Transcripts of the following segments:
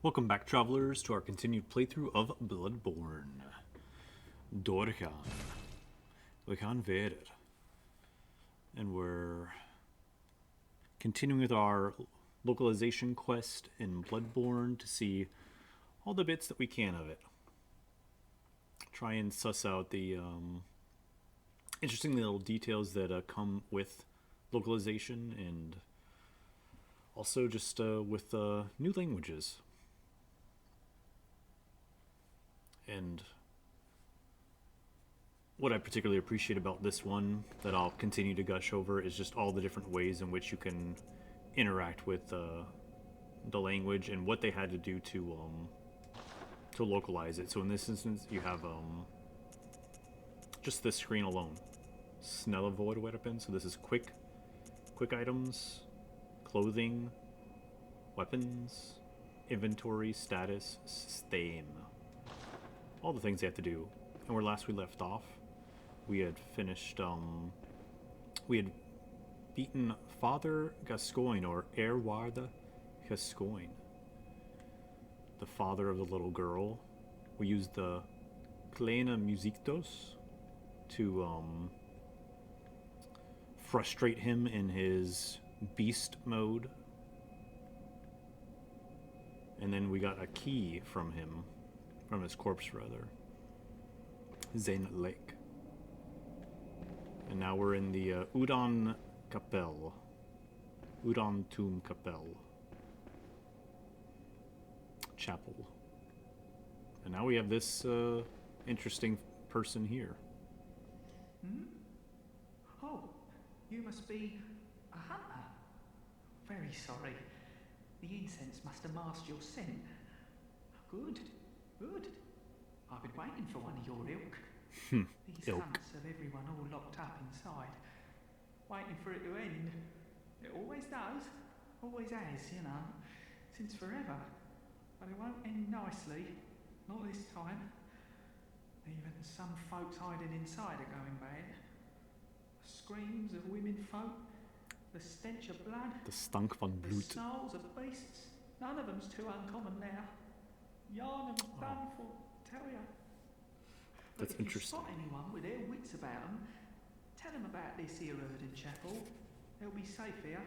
Welcome back, travelers, to our continued playthrough of Bloodborne. Dorgan. We gaan verder. And we're continuing with our localization quest in Bloodborne to see all the bits that we can of it. Try and suss out the interesting little details that come with localization, and also just with new languages. And what I particularly appreciate about this one that I'll continue to gush over is just all the different ways in which you can interact with the language and what they had to do to localize it. So in this instance, you have just this screen alone, snelle weapon. So this is quick items, clothing, weapons, inventory, status, sustain. All the things they have to do. And where last we left off, we had finished, we had beaten Father Gascoigne, or Erwarde Gascoigne, the father of the little girl. We used the Kleine Muziekdoos to frustrate him in his beast mode. And then we got a key from him. From his corpse, rather. Zen Lake. And now we're in the Udon Kapelle. Udon Tomb Kapelle. Chapel. And now we have this interesting person here. Hmm? Oh, you must be a hunter. Very sorry. The incense must have masked your scent. Good. Good. I've been waiting for one of your ilk. These hunts have everyone all locked up inside, waiting for it to end. It always does. Always has, you know, since forever. But it won't end nicely. Not this time. Even some folks hiding inside are going bad. The screams of women folk. The stench of blood. The stank van The bloed. snarls of beasts. None of them's too uncommon now. Yarn and done for, tell ya. But That's if interesting. you spot anyone with their wits about them, tell them about this here Erden Chapel. They'll be safe here.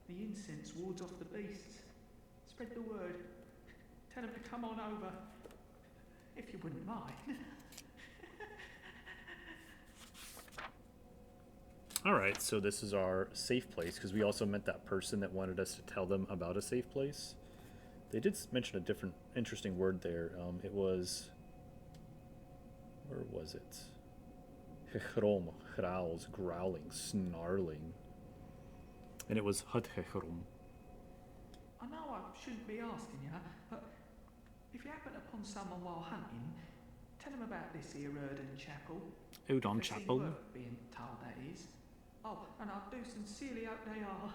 The incense wards off the beasts. Spread the word. Tell them to come on over. If you wouldn't mind. Alright, so this is our safe place, because we also met that person that wanted us to tell them about a safe place. They did mention a different interesting word there. It was... Where was it? Hechrom, growls, growling, snarling. And it was Huthechrom. I know I shouldn't be asking you, but if you happen upon someone while hunting, tell them about this here Erden Chapel. Udon They see Chapel. worth being told, that is. Oh, and I do sincerely hope they are.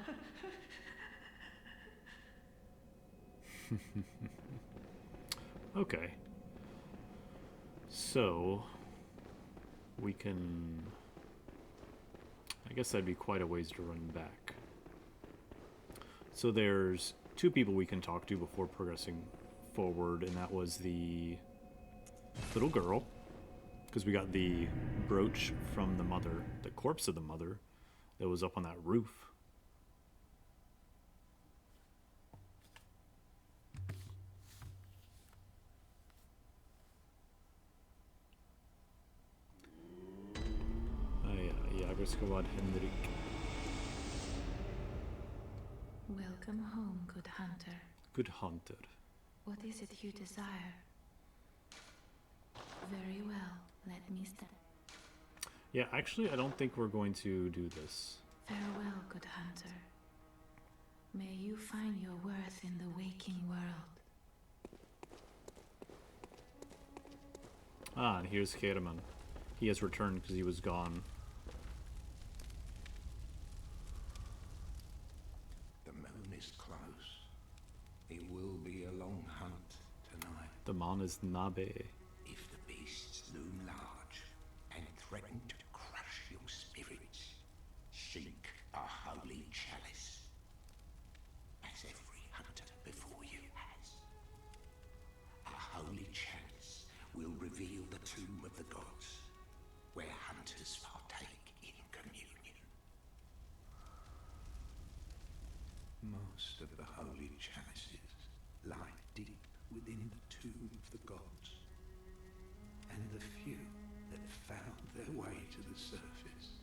Okay. So, we can... I guess that'd be quite a ways to run back. So there's two people we can talk to before progressing forward, and that was the little girl, because we got the brooch from the mother, the corpse of the mother, that was up on that roof. Henrik. Welcome home, good hunter. Good hunter. What is it you desire? Very well, let me stand. Yeah, actually, I don't think we're going to do this. Farewell, good hunter. May you find your worth in the waking world. Ah, and here's Herman. He has returned because he was gone. The moon is close. It will be a long hunt tonight. The man is Nabe. If the beasts loom large and threaten to crush your spirits, seek a holy chalice, as every hunter before you has. of the holy chalices lie deep within the tomb of the gods, and the few that found their way to the surface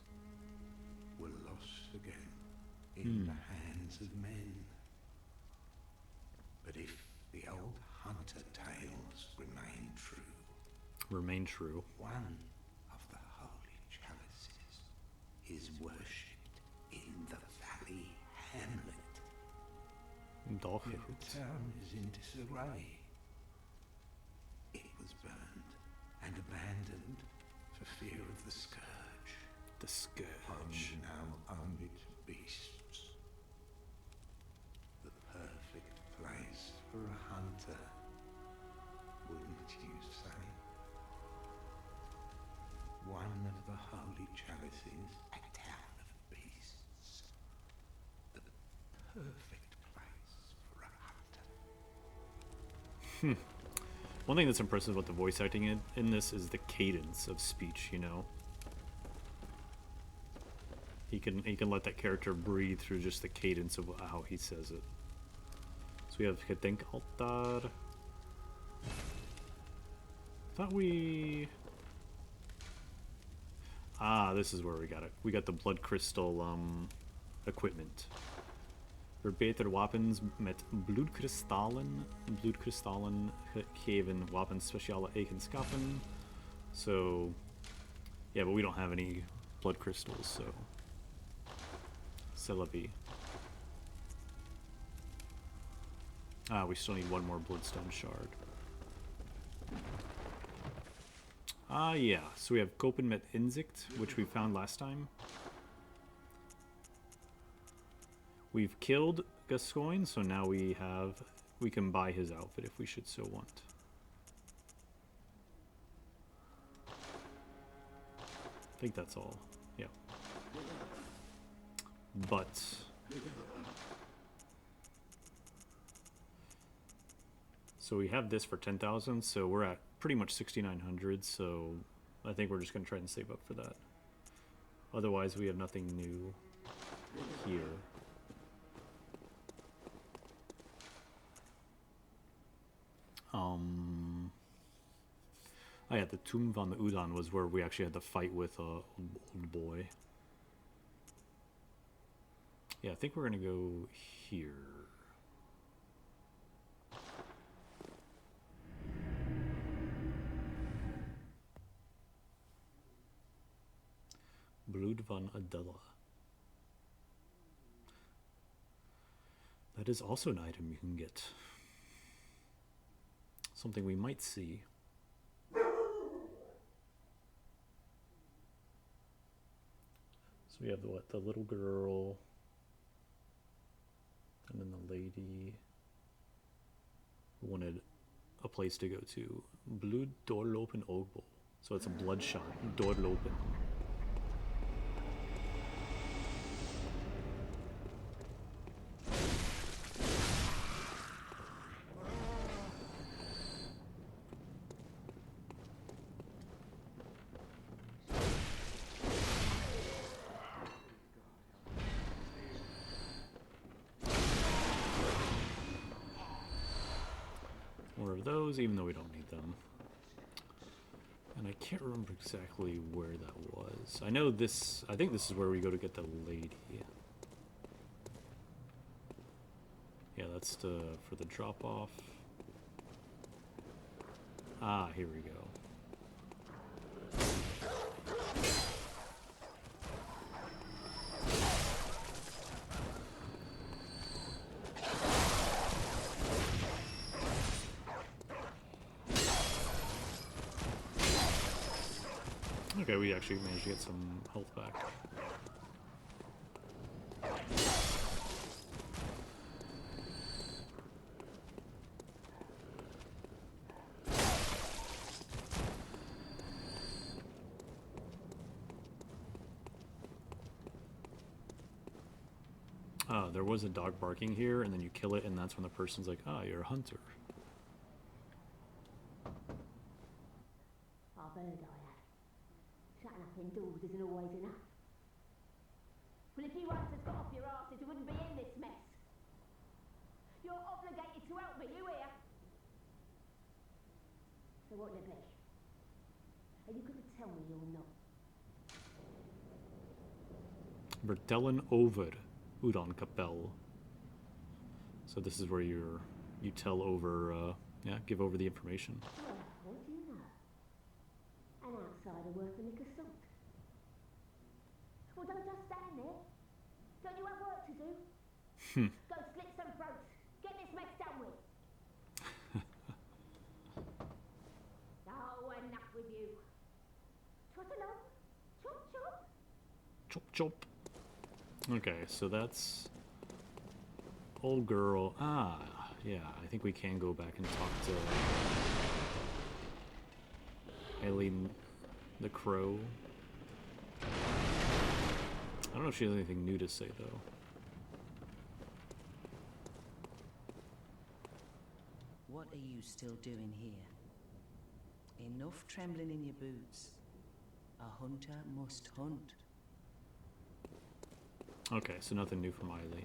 were lost again in the hands of men. But if the old hunter tales remain true, one of the holy chalices is worshipped in the valley hamlet. Yet the town is in disarray. It was burned and abandoned for fear of the scourge. The scourge. Homes now only to beasts. The perfect place for a hunter, wouldn't you say? One of the holy chalices, a town of beasts. The perfect place for a hunter. One thing that's impressive about the voice acting in this is the cadence of speech, you know. He can let that character breathe through just the cadence of how he says it. So we have Gedenkaltar. Thought we... Ah, this is where we got it. We got the blood crystal equipment. Verbeterde wapens met bloedkristallen. Bloedkristallen geven wapens speciale eigenschappen. So, yeah, but we don't have any blood crystals, so... C'est la vie. Ah, we still need one more bloodstone shard. Ah, yeah. So we have Kopen met Inzicht, which we found last time. We've killed Gascoigne, so now we can buy his outfit if we should so want. I think that's all. Yeah. But so we have this for 10,000, so we're at pretty much 6,900, so I think we're just going to try and save up for that. Otherwise, we have nothing new here. Oh yeah, the Tomb van de Udan was where we actually had the fight with old boy. Yeah, I think we're gonna go here. Blood van Adela. That is also an item you can get. Something we might see. So we have the little girl, and then the lady who wanted a place to go to. Bloed doorlopen Ogbol. So it's a bloodshot. Doorlopen. More of those, even though we don't need them. And I can't remember exactly where that was. I know this, I think this is where we go to get the lady. Yeah, that's for the drop off. Ah, here we go. Okay, we actually managed to get some health back. There was a dog barking here, and then you kill it, and that's when the person's like, ah, you're a hunter. I've heard I have. Shutting up indoors isn't always enough. Well, if you hunters got off your asses, you wouldn't be in this mess. you here? So what'll it be? Are you going to tell me or not? Vertellen over Udankapelle. So this is where you tell over, give over the information. Well, what do you know? An outsider worth a lick of salt. Well, don't just stand there. Don't you have work to do? Go slit some throats. Get this mess done with. Oh, enough with you. Trot along. Chop, chop. Chop, chop. Okay, so that's old girl. Ah, yeah, I think we can go back and talk to Eileen the Crow. I don't know if she has anything new to say, though. What are you still doing here? Enough trembling in your boots. A hunter must hunt. Okay, so nothing new from Eileen.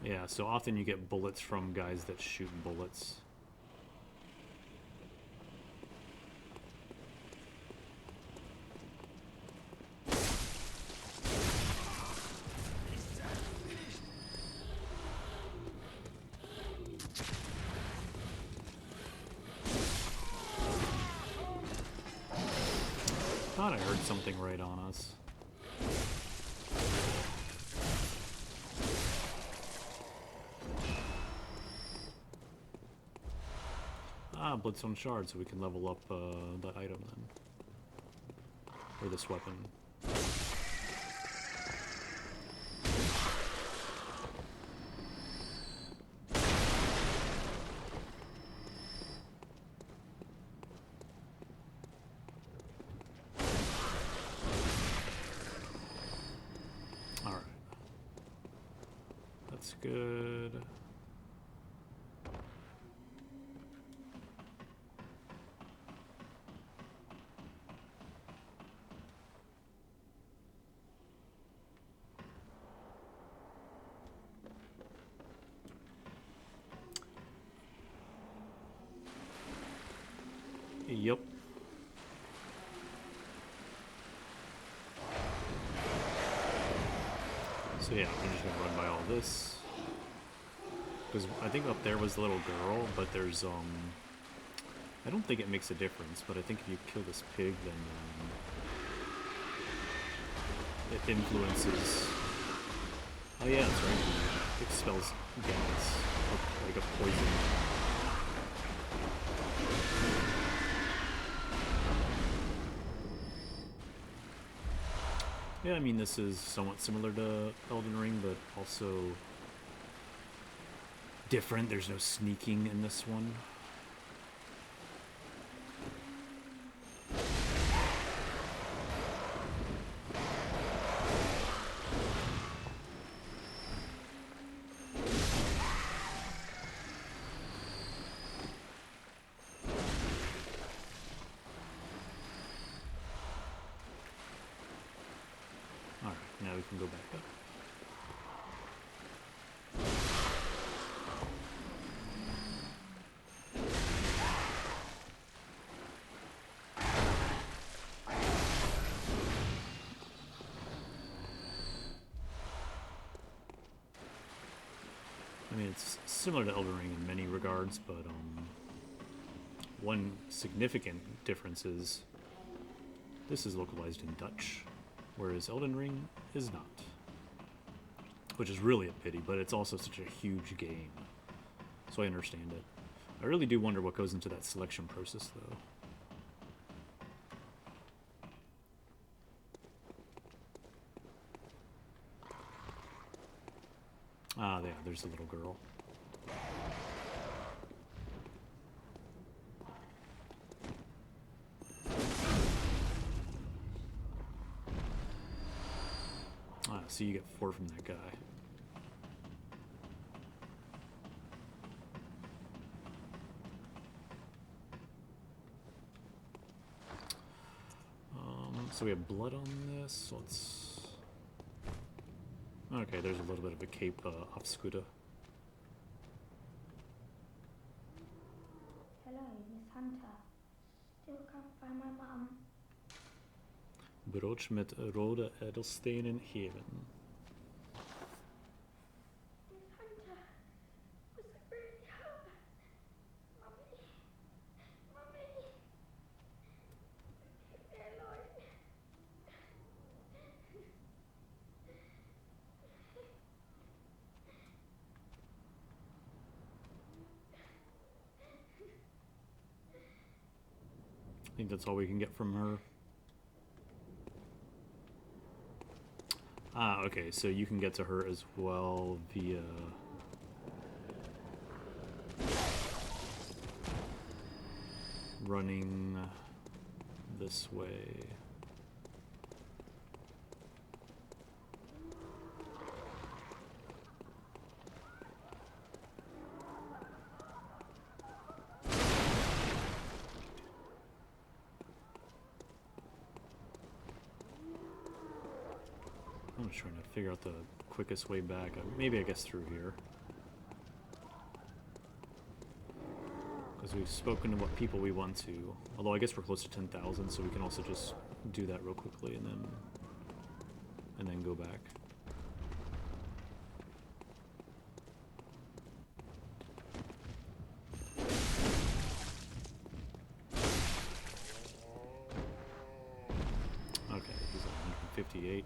Yeah, so often you get bullets from guys that shoot bullets. Thought I heard something right on us. Ah, Bloodstone Shard, so we can level up that item then. Or this weapon. Alright. That's good. Yep. So yeah, I'm just gonna run by all this. Because I think up there was the little girl, but there's, I don't think it makes a difference, but I think if you kill this pig, then, it influences... Oh yeah, that's right. It expels gas, like a poison. Yeah, I mean, this is somewhat similar to Elden Ring, but also different. There's no sneaking in this one. Now we can go back up. I mean, it's similar to Elden Ring in many regards, but one significant difference is this is localized in Dutch, whereas Elden Ring is not. Which is really a pity, but it's also such a huge game. So I understand it. I really do wonder what goes into that selection process, though. Ah, yeah, there's the little girl. so you get 4 from that guy. So we have blood on this. Let's. Okay, there's a little bit of a cape off Scooter. Hello, Miss Hunter. Still can't find my mum. Brooch met rode edelstenen heven. Miss Hunter, was it really her? Mummy, Mummy, keep me alive. I think that's all we can get from her. Ah, okay, so you can get to her as well via... running this way. I'm just trying to figure out the quickest way back. Maybe I guess through here. Because we've spoken to what people we want to. Although I guess we're close to 10,000, so we can also just do that real quickly and then go back. Okay, he's at 158.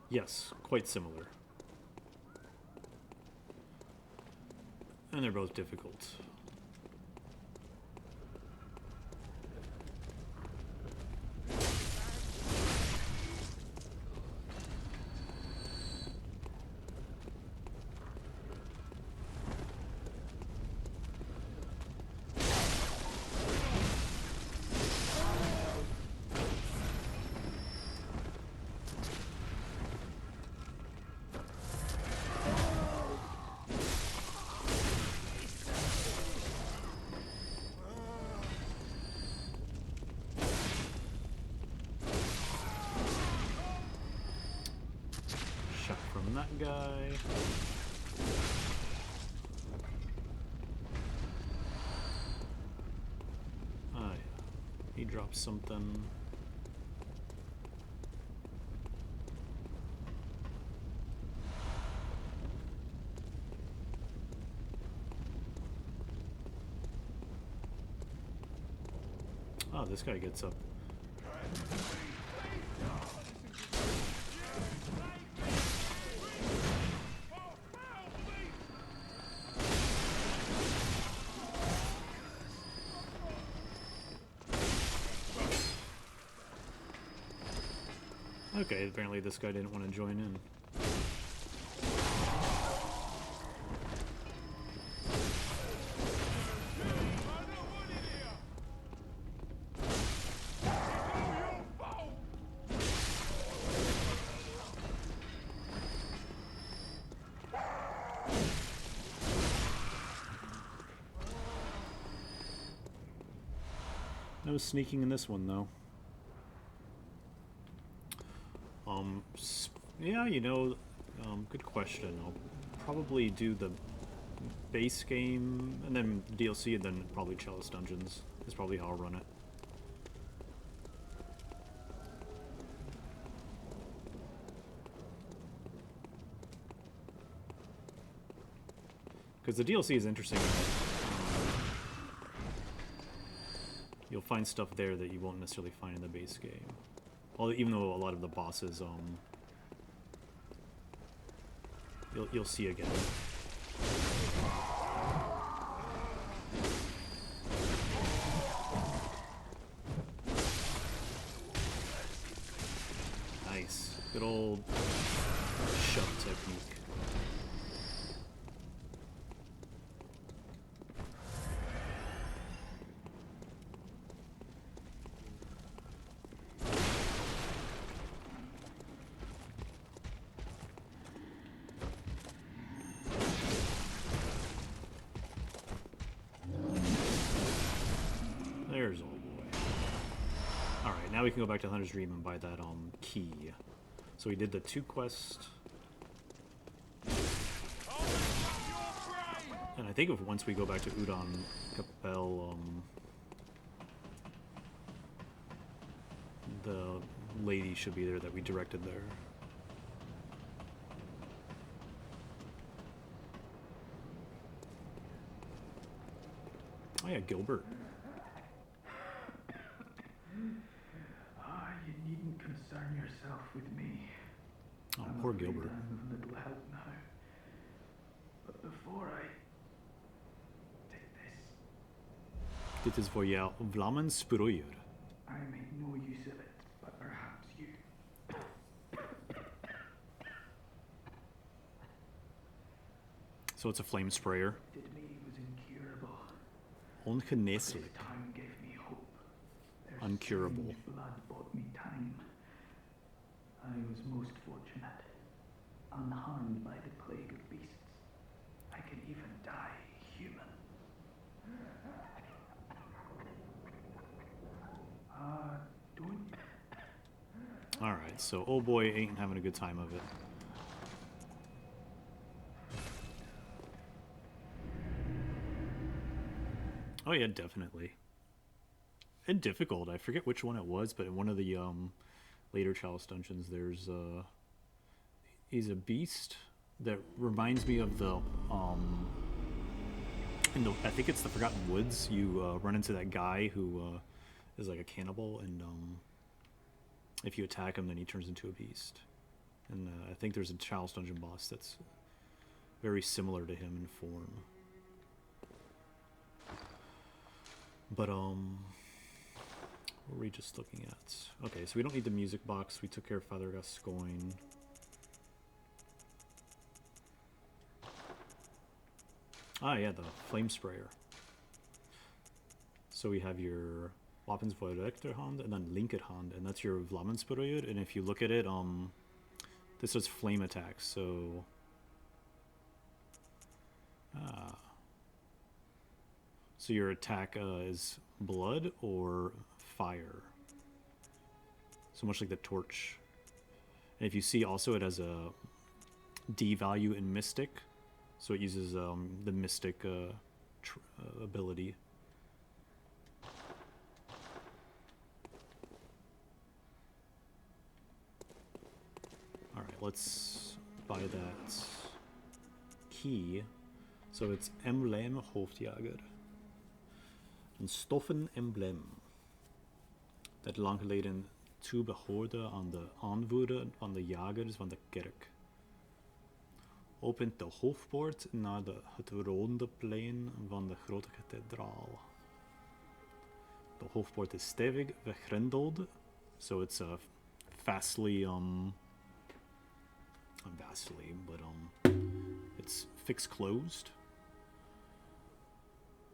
Yes, quite similar. And they're both difficult. That guy. Ah, yeah. He dropped something. Oh, this guy gets up. Okay, apparently this guy didn't want to join in. No sneaking in this one, though. Yeah, you know, good question. I'll probably do the base game, and then DLC, and then probably Chalice Dungeons. Is probably how I'll run it. Because the DLC is interesting. You'll find stuff there that you won't necessarily find in the base game. Even though a lot of the bosses, you'll see again. Nice. Good old shove technique. now we can go back to Hunter's Dream and buy that key. So we did the 2 quests. And I think if once we go back to Udon Capel, the lady should be there that we directed there. Oh yeah, Gilbert. You needn't concern yourself with me. Oh, poor Gilbert. I'm of little help now. But before I take this, Dit is voor jou Vlaams sproeier. I made no use of it, but perhaps you. So it's a flame sprayer. Did me was incurable. Ongeneeslijk. This time gave me hope. Their Uncurable. strange blood bought me time. I was most fortunate, unharmed by the plague of beasts. I can even die human. Don't. Alright, so old boy ain't having a good time of it. Oh yeah, definitely. And difficult. I forget which one it was, but in one of the later Chalice dungeons, there's he's a beast that reminds me of the I think it's the Forgotten Woods. You run into that guy who is like a cannibal, and if you attack him, then he turns into a beast. And I think there's a Chalice dungeon boss that's very similar to him in form. But what were we just looking at? Okay, so we don't need the music box. We took care of Father Gascoigne. Ah, yeah, the flame sprayer. So we have your Wapensvoorrechterhand and then Linkerhand, and that's your Vlammensproeier. And if you look at it, this is flame attack. So so your attack is blood or fire. So much like the torch. And if you see also it has a D value in Mystic. So it uses the Mystic ability. Alright, let's buy that key. So it's Emblem Hoofdjager. Een stoffen emblem dat lang geleden toebehoorde aan de aanvoerder van de jagers van de kerk. Opent de hoofdpoort naar het ronde plein van de grote kathedraal. De hoofdpoort is stevig vergrendeld, so it's vastly, not vastly, but it's fixed closed.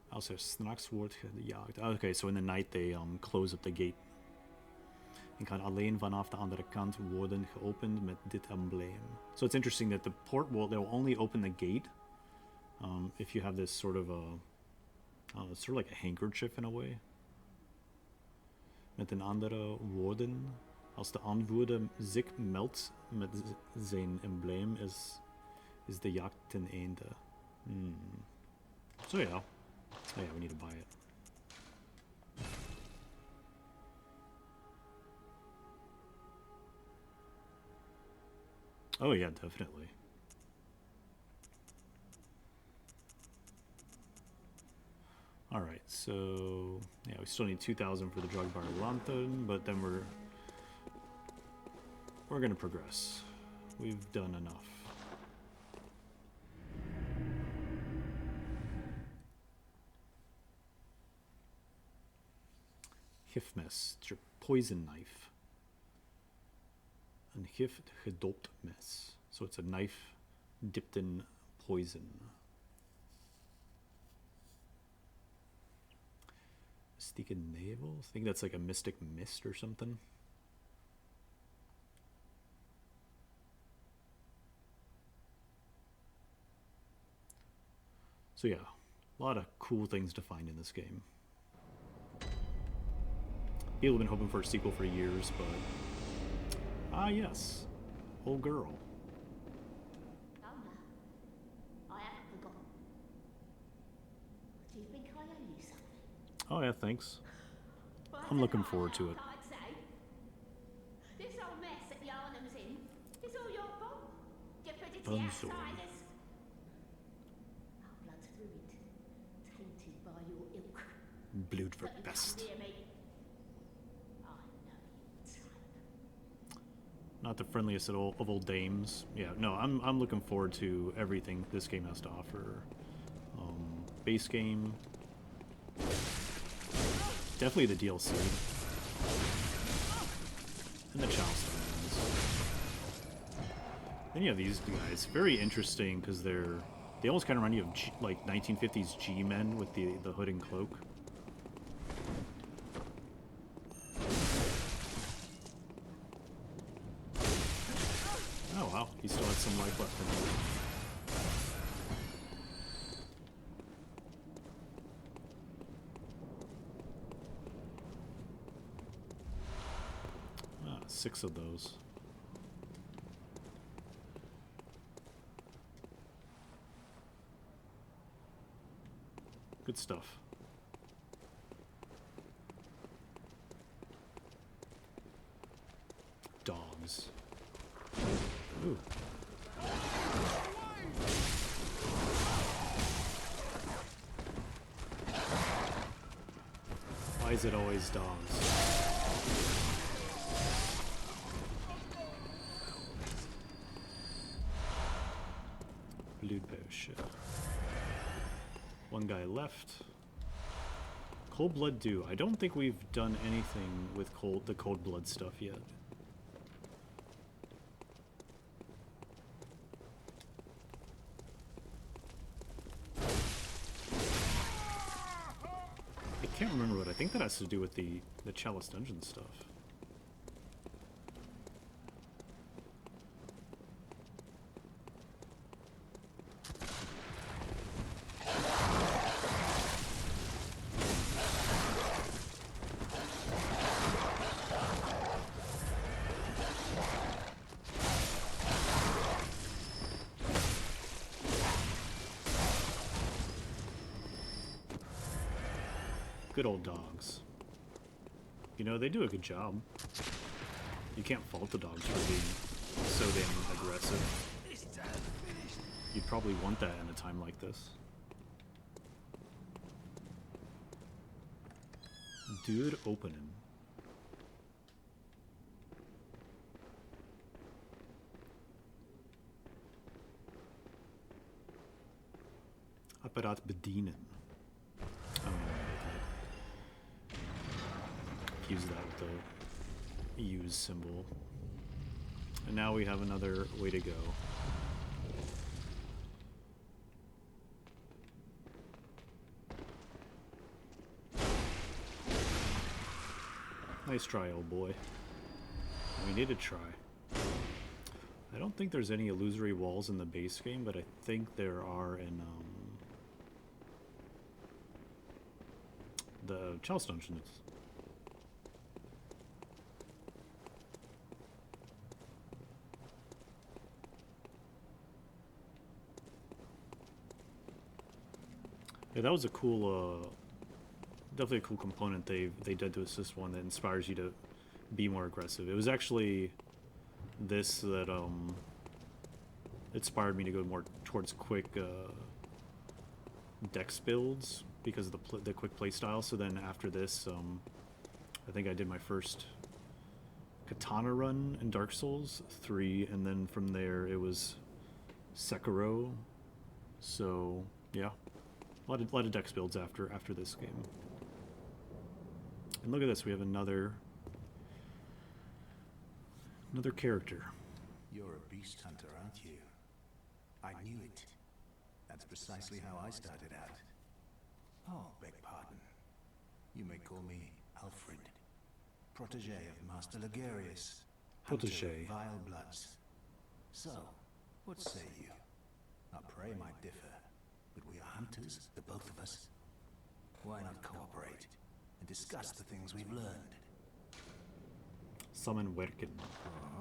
Als s'nachts wordt gejaagd. Okay, so in the night they close up the gate. En kan alleen vanaf de andere kant worden geopend met dit embleem. So it's interesting that the port they'll only open the gate if you have this sort of it's sort of like a handkerchief in a way. Met een andere woorden, als de aanvoerder zich meldt met zijn embleem is de jacht ten einde. So yeah. Oh yeah, we need to buy it. Oh yeah, definitely. Alright, so yeah, we still need 2,000 for the Drugbar Lantern, but then we're gonna progress. We've done enough. Gifmes, it's your poison knife. Een gift gedopt mes. So it's a knife dipped in poison. Mystic Navel? I think that's like a mystic mist or something. So yeah, a lot of cool things to find in this game. People have been hoping for a sequel for years, but... Ah, yes. Old girl. Oh no, I haven't forgotten. Do you think I owe you something? Oh yeah, thanks. Well, I'm looking forward to it. I'd say. This whole mess that Yarnum's in is all your fault. You put it to the Unsorry. outsiders. Our blood's ruined, tainted by your ilk. Blood for But you best. come near me. I know your type. Not the friendliest of old dames. Yeah, no, I'm looking forward to everything this game has to offer. Base game. Definitely the DLC. And the Charleston ones. Then you have these guys. Very interesting because they almost kind of remind you of like 1950s G-men with the hood and cloak. Oh wow, he still has some life left in him. Ah, 6 of those. Good stuff. Dogs. Ooh. Why is it always dogs? Blood potion. One guy left. Cold blood dew. I don't think we've done anything with the cold blood stuff yet. I can't remember what. I think that has to do with the Chalice Dungeon stuff. Good old dogs. You know, they do a good job. You can't fault the dogs for being so damn aggressive. You'd probably want that in a time like this. Dude opening. Apparat bedienen. I don't know what that. Use that with the use symbol. And now we have another way to go. Nice try, old boy. We need to try. I don't think there's any illusory walls in the base game, but I think there are in the Chalice Dungeons. Yeah, that was a cool, definitely a cool component they did to assist one that inspires you to be more aggressive. It was actually this that inspired me to go more towards quick dex builds because of the quick play style. So then after this, I think I did my first katana run in Dark Souls 3, and then from there it was Sekiro. So yeah, a lot of dex builds after this game. And look at this, we have another character. You're a beast hunter, aren't you? I knew it. That's precisely how I started out. Oh, beg pardon. You may call me Alfred, protege of Master Ligarius, hunter of Protege. vile bloods. So, what say you? Our prey might differ, but we are hunters, the both of us. Why not cooperate and discuss the things we've learned? Summon Werken.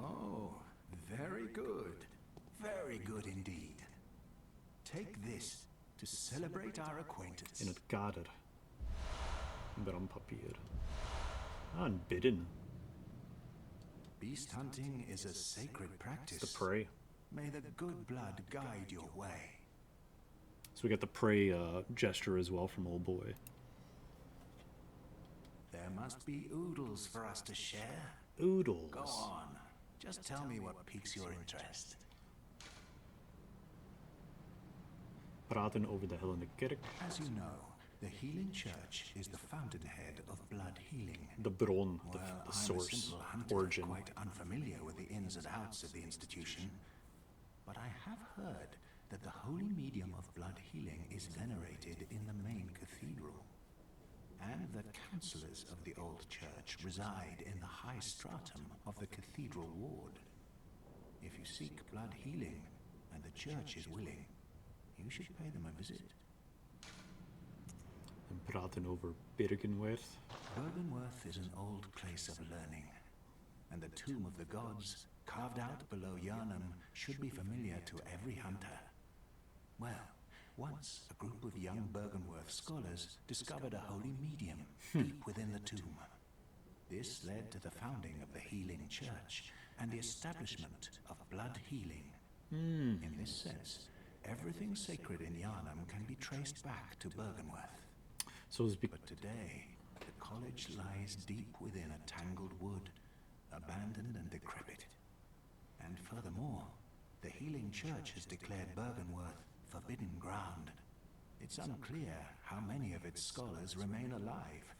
Oh, very good. Very good indeed. Take this to celebrate our acquaintance. In het kader. Brampapier. Aanbidden. Beast hunting is a sacred practice. The prey. May the good blood guide your way. So we got the prey gesture as well from Old Boy. There must be oodles for us to share. Oodles. Go on. Just tell me what piques your interest. Praten over de Hellende Kerk. As you know, the Healing Church is the fountainhead of blood healing. The bron, Well, the I'm source, a simple hunter, origin. quite unfamiliar with the ins and outs of the institution, but I have heard that the holy medium of blood healing is venerated in the main cathedral, and that councillors of the old church reside in the high stratum of the cathedral ward. If you seek blood healing, and the church is willing, you should pay them a visit. En praten over Bergenwerth. Bergenworth is an old place of learning, and the tomb of the gods, carved out below Yharnam, should be familiar to every hunter. Well, once a group of young Bergenworth scholars discovered a holy medium deep within the tomb. This led to the founding of the Healing Church and the establishment of blood healing. In this sense, everything sacred in Yharnam can be traced back to Bergenworth. So it's But today, the college lies deep within a tangled wood, abandoned and decrepit. And furthermore, the Healing Church has declared Bergenworth forbidden ground. It's unclear how many of its scholars remain alive,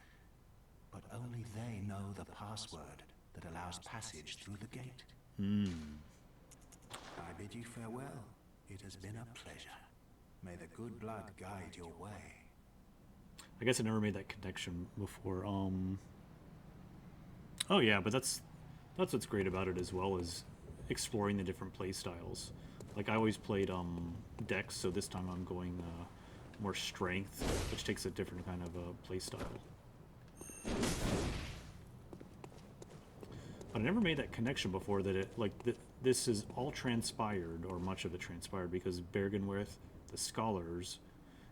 but only they know the password that allows passage through the gate. I bid you farewell. It has been a pleasure. May the good blood guide your way. I guess I never made that connection before. Oh yeah, but that's what's great about it as well, is exploring the different play styles. Like I always played Dex, so this time I'm going more strength, which takes a different kind of play style. But I never made that connection before, that it this is all transpired, or much of it transpired, because Bergenworth, the scholars,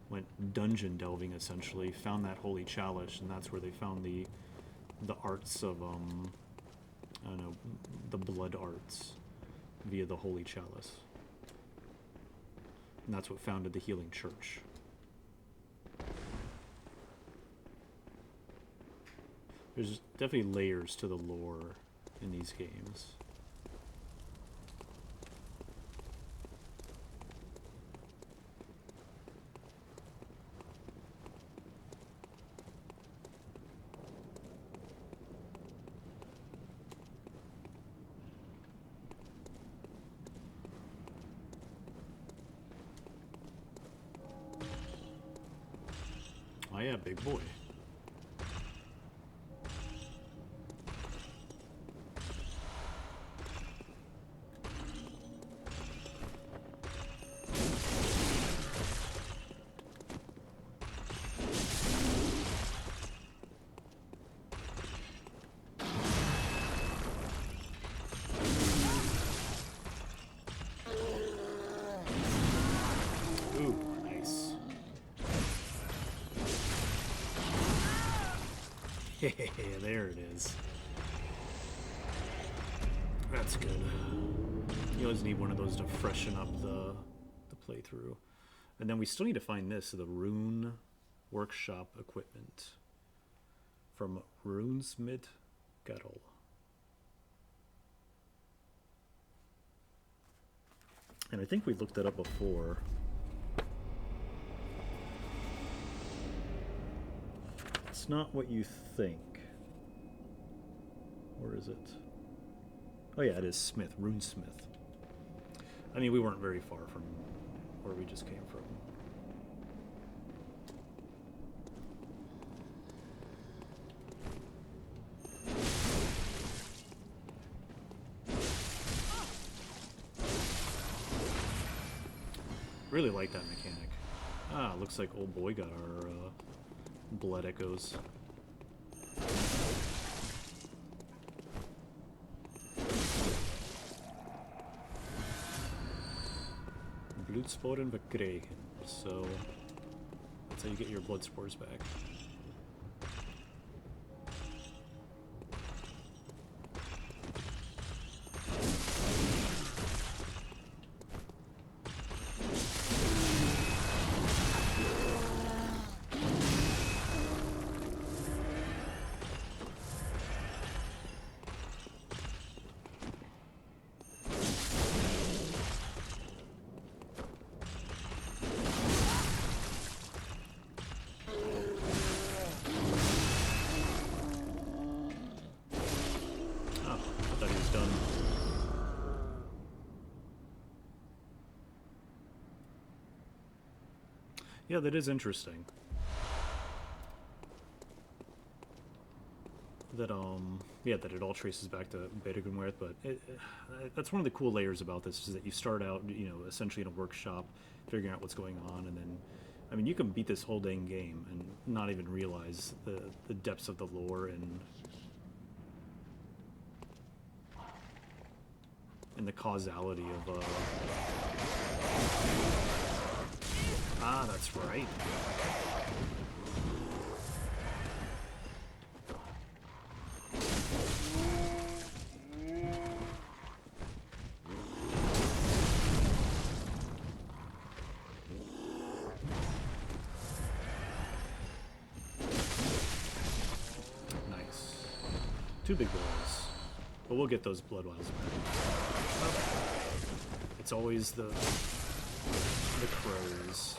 went dungeon delving essentially, found that holy chalice, and that's where they found the arts of I don't know, the blood arts via the holy chalice. And that's what founded the Healing Church. There's definitely layers to the lore in these games. Oh yeah, big boy. Ooh, nice. Yeah, there it is. That's good. You always need one of those to freshen up the playthrough. And then we still need to find this, the Rune Workshop equipment from Runesmith Gettle. And I think we looked that up before. It's not what you think. Or is it? Oh yeah, it is Smith, Runesmith. I mean, we weren't very far from where we just came from. Really like that mechanic. Ah, looks like old boy got our blood echoes. Bloedsporen verkregen. So that's how you get your blood spores back. Yeah, that is interesting. That yeah, that it all traces back to Bedegunwerth, but that's one of the cool layers about this is that you start out, you know, essentially in a workshop, figuring out what's going on, and then, I mean, you can beat this whole dang game and not even realize the depths of the lore and the causality of. Ah, that's right. Nice. 2 big boys. But we'll get those blood vials back. It's always the crows.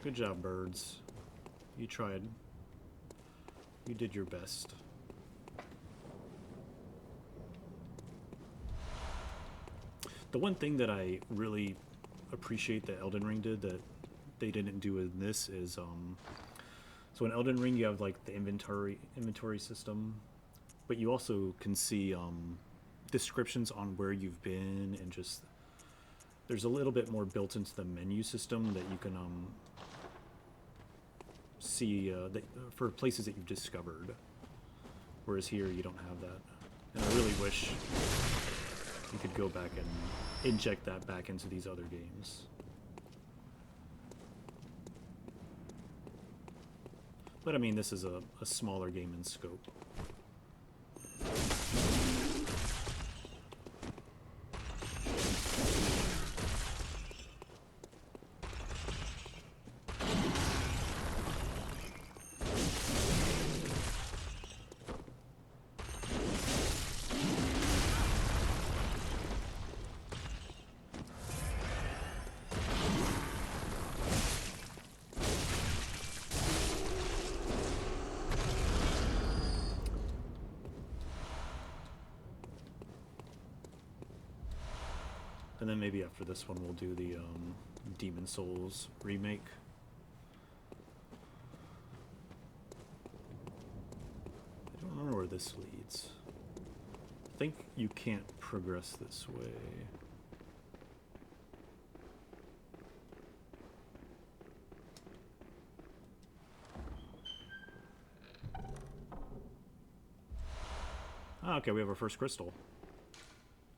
Good job, birds. You tried. You did your best. The one thing that I really appreciate that Elden Ring did that they didn't do in this is, so in Elden Ring you have like the inventory system, but you also can see descriptions on where you've been, and just there's a little bit more built into the menu system that you can see for places that you've discovered, whereas here you don't have that. And I really wish you could go back and inject that back into these other games. But I mean, this is a smaller game in scope. And then maybe after this one we'll do the Demon Souls remake. I don't remember where this leads. I think you can't progress this way. Ah, okay, we have our first crystal.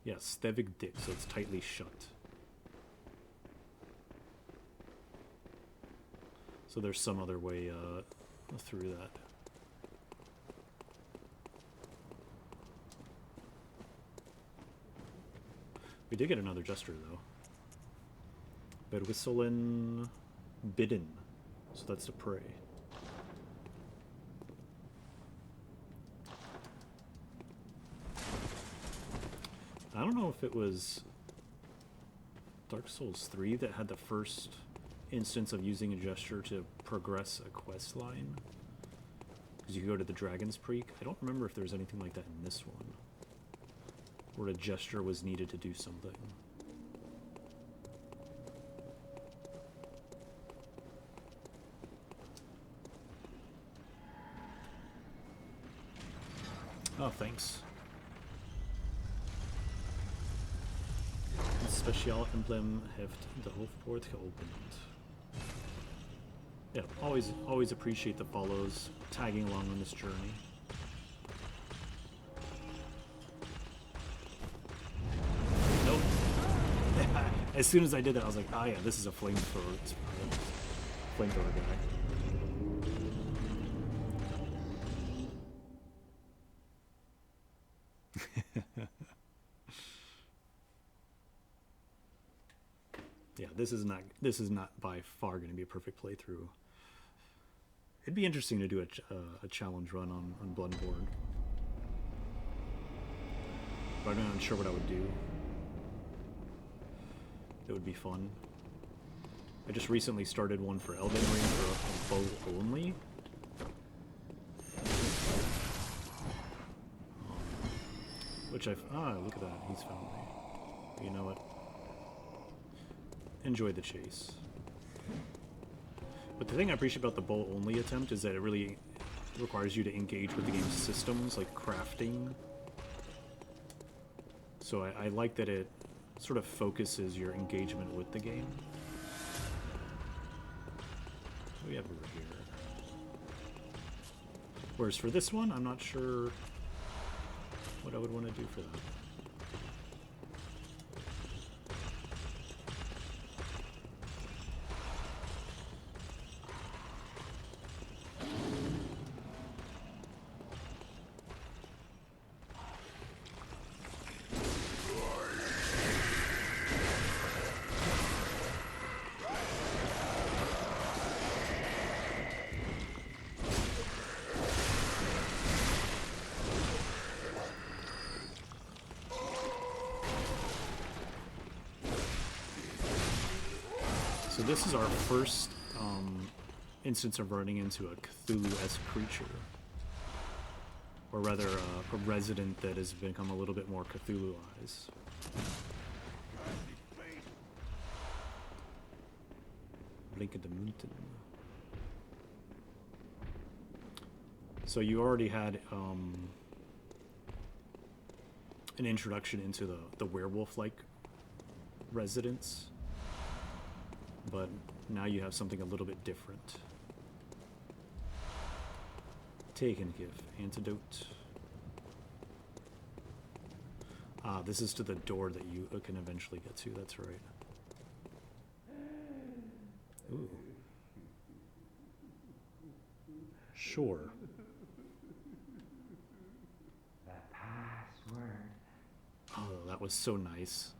Yes, Stevig Dick, so it's tightly shut. So there's some other way through that. We did get another Jester, though. Berwisselen Bidden. So that's the prey. I don't know if it was Dark Souls 3 that had the first instance of using a gesture to progress a quest line. Because you go to the Dragon's Peak. I don't remember if there's anything like that in this one, where a gesture was needed to do something. Oh, thanks. Speciaal emblem heeft de hoofdpoort geopend. Yeah, always appreciate the follows, tagging along on this journey. Nope. As soon as I did that, I was like, ah, yeah, this is a flamethrower guy. Yeah, this is not by far going to be a perfect playthrough. It'd be interesting to do a challenge run on Bloodborne, but I'm not sure what I would do. It would be fun. I just recently started one for Elden Ring for a bow only. Which look at that, he's found me. You know what? Enjoy the chase. But the thing I appreciate about the bow only attempt is that it really requires you to engage with the game's systems, like crafting. So I like that it sort of focuses your engagement with the game. What do we have over here? Whereas for this one, I'm not sure what I would want to do for that. So this is our first instance of running into a Cthulhu-esque creature. Or rather, a resident that has become a little bit more Cthulhu-ized. Blink at the mountain. So you already had an introduction into the werewolf-like residents. But now you have something a little bit different. Take and give. Antidote. Ah, this is to the door that you can eventually get to. That's right. Ooh. Sure. The password. Oh, that was so nice.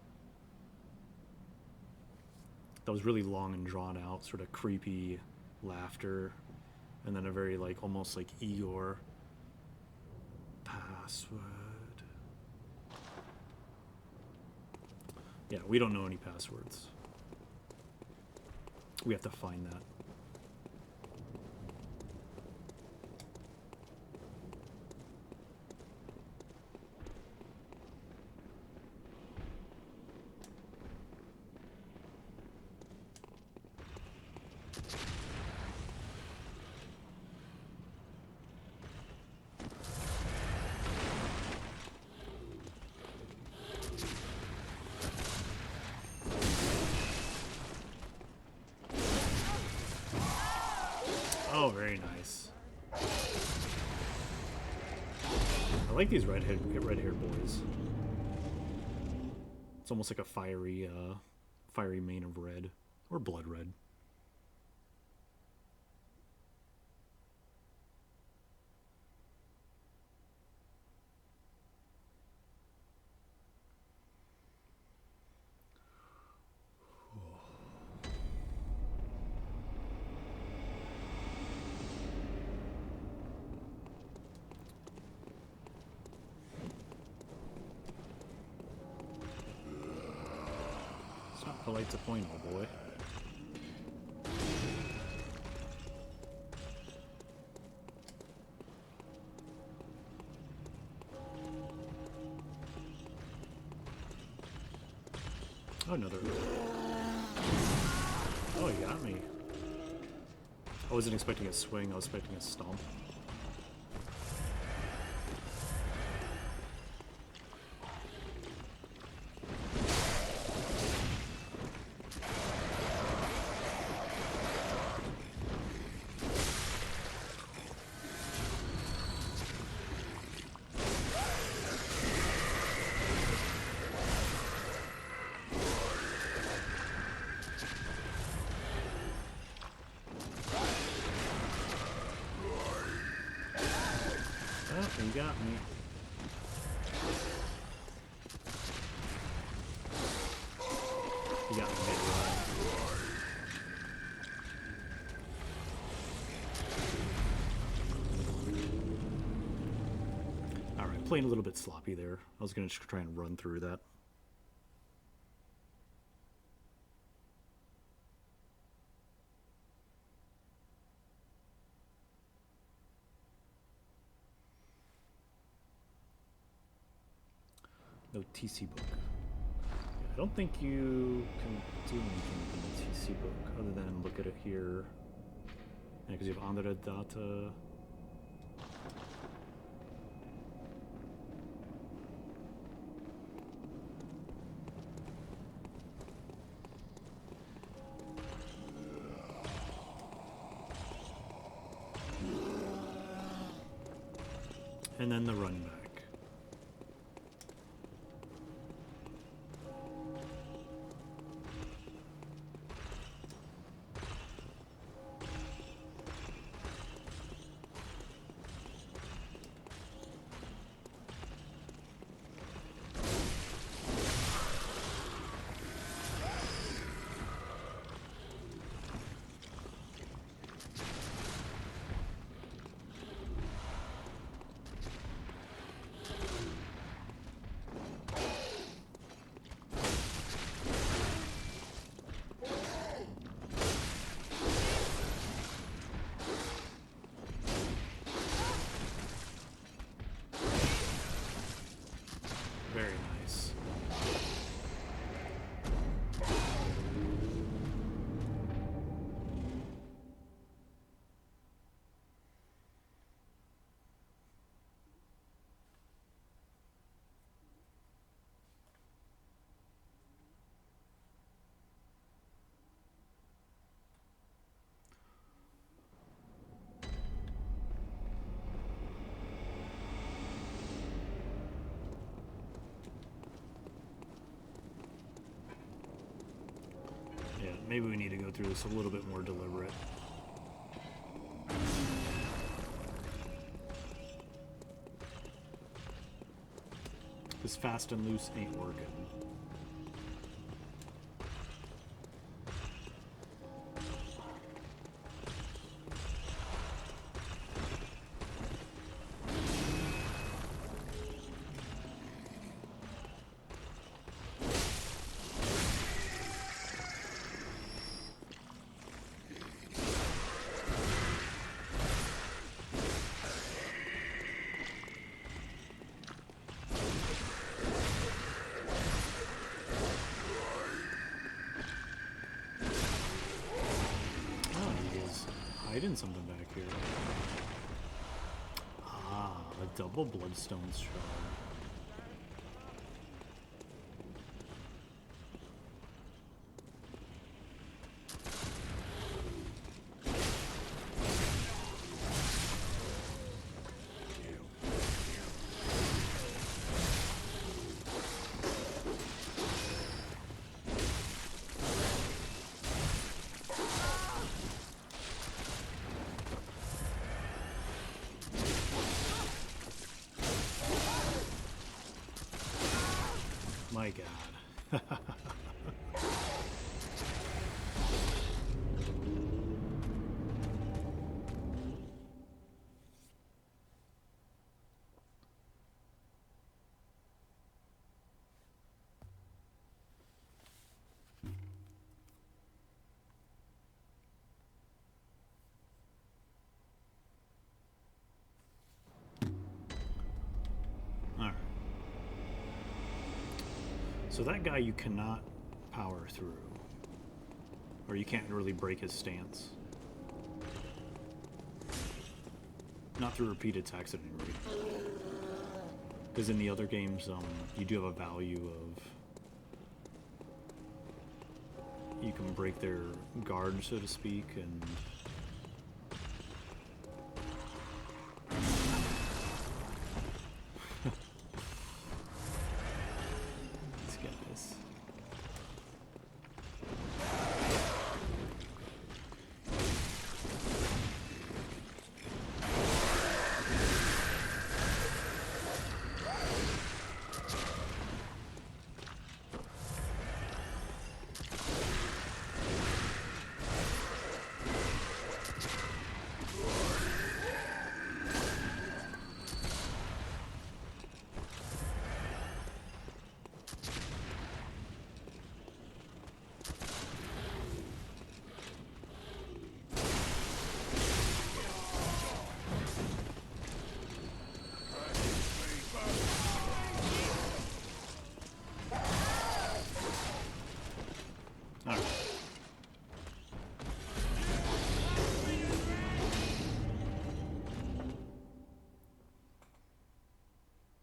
That was really long and drawn out, sort of creepy laughter, and then a very like almost like Eeyore password. Yeah, we don't know any passwords. We have to find that. Oh, very nice. I like these red-haired boys. It's almost like a fiery mane of red, or blood red. Polite to point, oh boy. Oh, another. Oh, he got me. I wasn't expecting a swing, I was expecting a stomp. got me. You got me mid-run. Alright, playing a little bit sloppy there. I was going to try and run through that. No TC book. I don't think you can do anything in the TC book other than look at it here. Yeah, because you have andere data. And then the run back. Very nice. Maybe we need to go through this a little bit more deliberate. This fast and loose ain't working. Hiding something back here. Ah, a double bloodstone shard. My God. So that guy you cannot power through, or you can't really break his stance. Not through repeat attacks at any rate. Because in the other games, you do have a value of... You can break their guard, so to speak, and... Alright.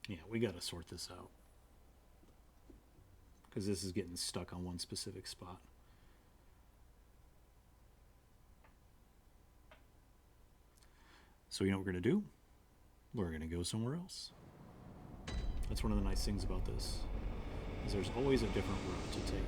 Yeah, we gotta sort this out. Because this is getting stuck on one specific spot. So you know what we're gonna do? We're gonna go somewhere else. That's one of the nice things about this, is there's always a different route to take.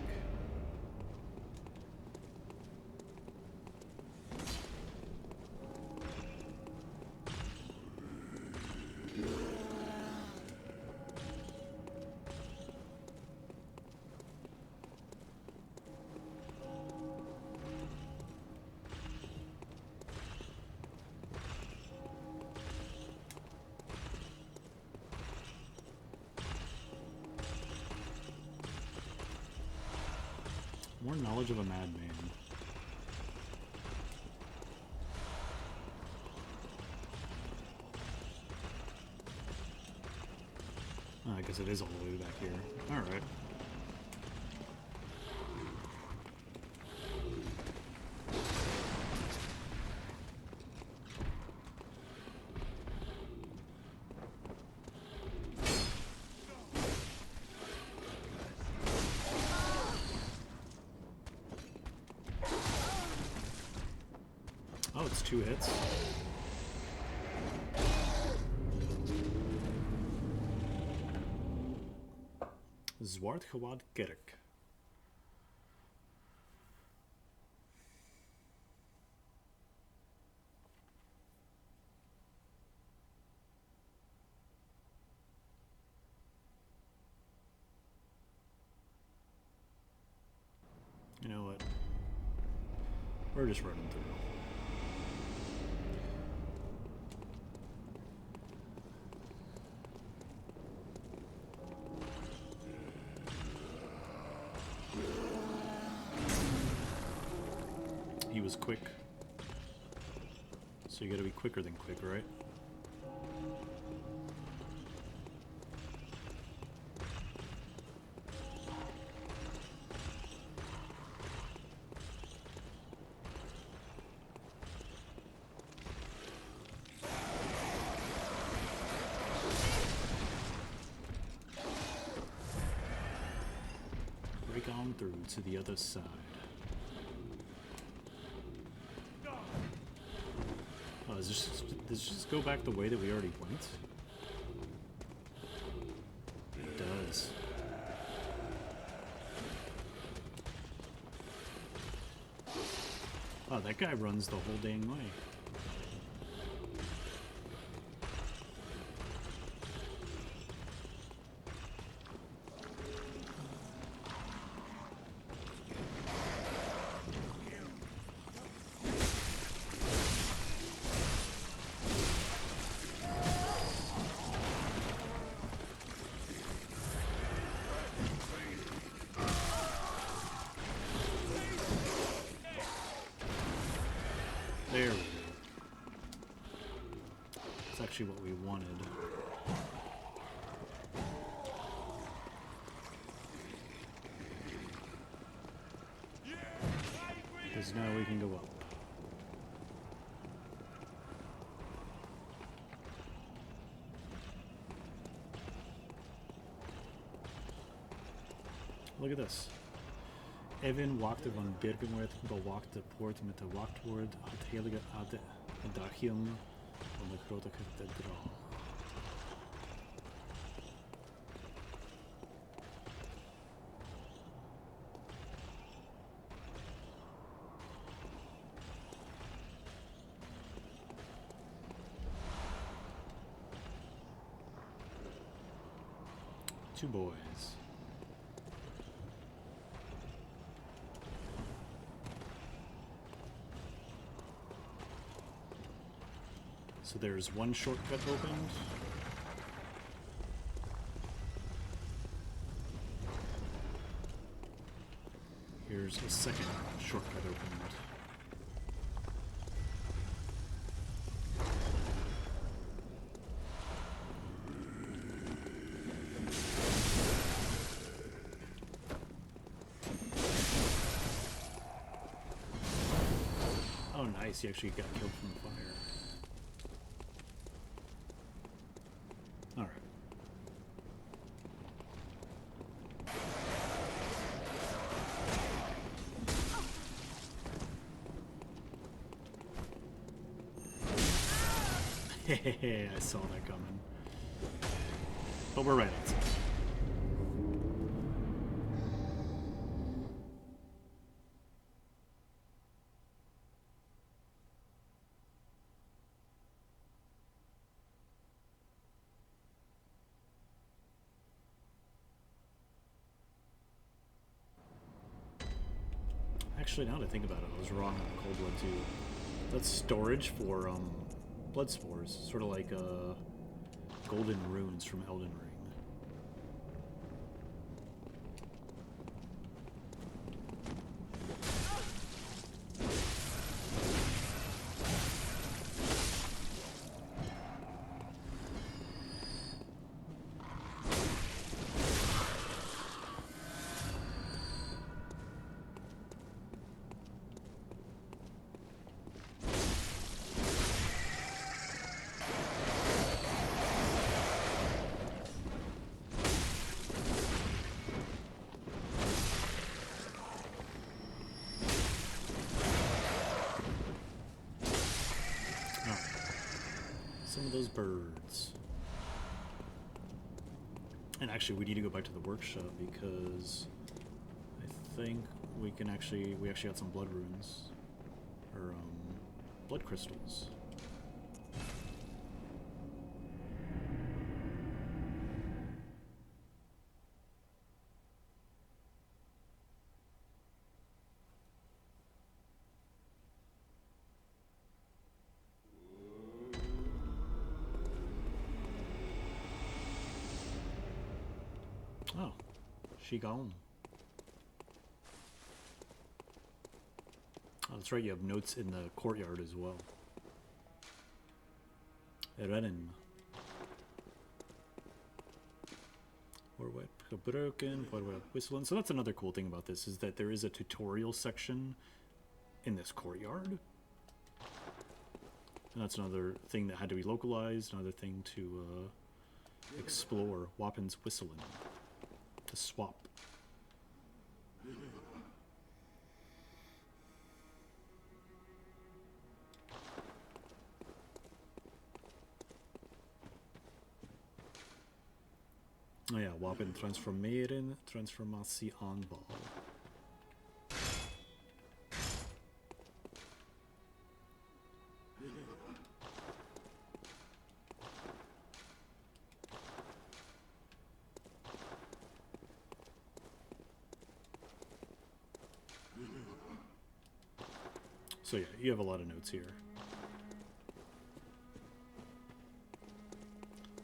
More knowledge of a madman. I guess it is all the way back here. Alright. Oh, it's 2 hits. Zwart Gewad Kerk. You know what? We're just running through. He was quick. So you gotta be quicker than quick, right? Break on through to the other side. Does this just go back the way that we already went? It does. Wow, that guy runs the whole dang way. There we go. That's actually what we wanted. Because now we can go up. Look at this. Even waakte van Birkenwerd bewaakte poort met de wachtwoord het heilige adagium van de grote kathedraal. Two boys. So there's one shortcut opened. Here's a second shortcut opened. Nice, he actually got killed from the fire. Alright. Hehehe, I saw that coming. But we're right outside. Actually, now that I think about it, I was wrong on the Cold Blood too. That's storage for blood spores, sort of like golden runes from Elden Ring. Some of those birds. And actually, we need to go back to the workshop because I think we actually got some blood runes or blood crystals. Oh, she gone. Oh, that's right, you have notes in the courtyard as well. Rennen. Or what? Broken, whistling. So that's another cool thing about this, is that there is a tutorial section in this courtyard. And that's another thing that had to be localized, another thing to explore. Wappin's whistling. To swap. Oh ja, wapen transformeren, transformatie aanval. So yeah, you have a lot of notes here.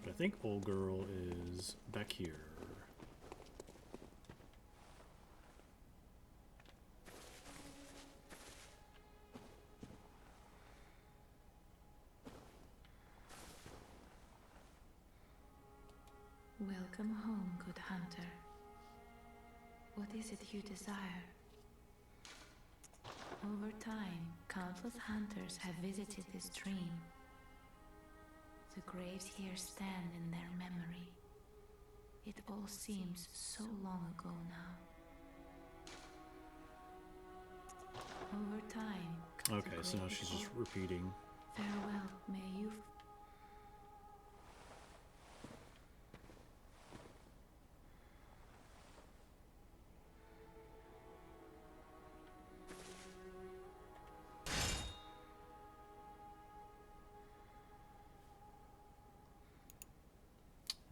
But I think old girl is back here. Welcome home, good hunter. What is it you desire? Over time, countless hunters have visited this stream. The graves here stand in their memory. It all seems so long ago now. Over time... Okay, so now she's just repeating. Farewell, may you...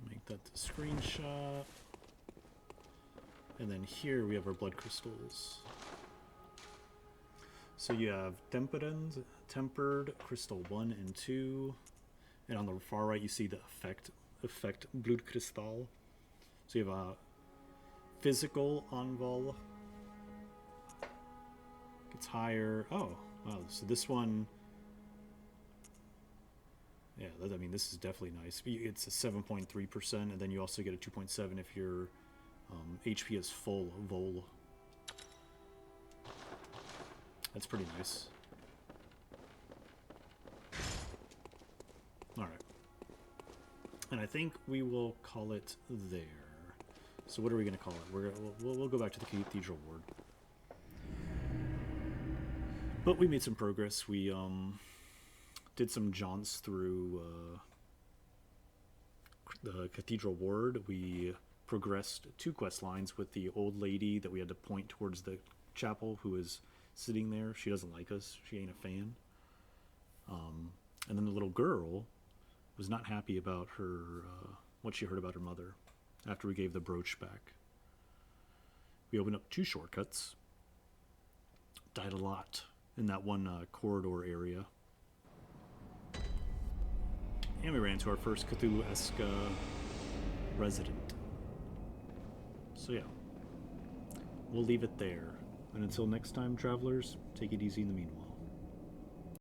Make that the screenshot. And then here we have our blood crystals. So you have tempered crystal 1 and 2. And on the far right you see the effect bloedkristal. So you have a physical anval. Gets higher. Oh, wow. So this one, yeah, I mean, this is definitely nice. It's a 7.3%, and then you also get a 2.7 if your HP is full vol. That's pretty nice. And I think we will call it there. So what are we going to call it? We'll go back to the Cathedral Ward. But we made some progress. We did some jaunts through the Cathedral Ward. We progressed 2 quest lines with the old lady that we had to point towards the chapel, who is sitting there. She doesn't like us. She ain't a fan. And then the little girl was not happy about her what she heard about her mother after we gave the brooch back. We opened up 2 shortcuts. Died a lot in that one corridor area. And we ran into our first Cthulhu-esque resident. So yeah, we'll leave it there. And until next time, travelers, take it easy in the meanwhile.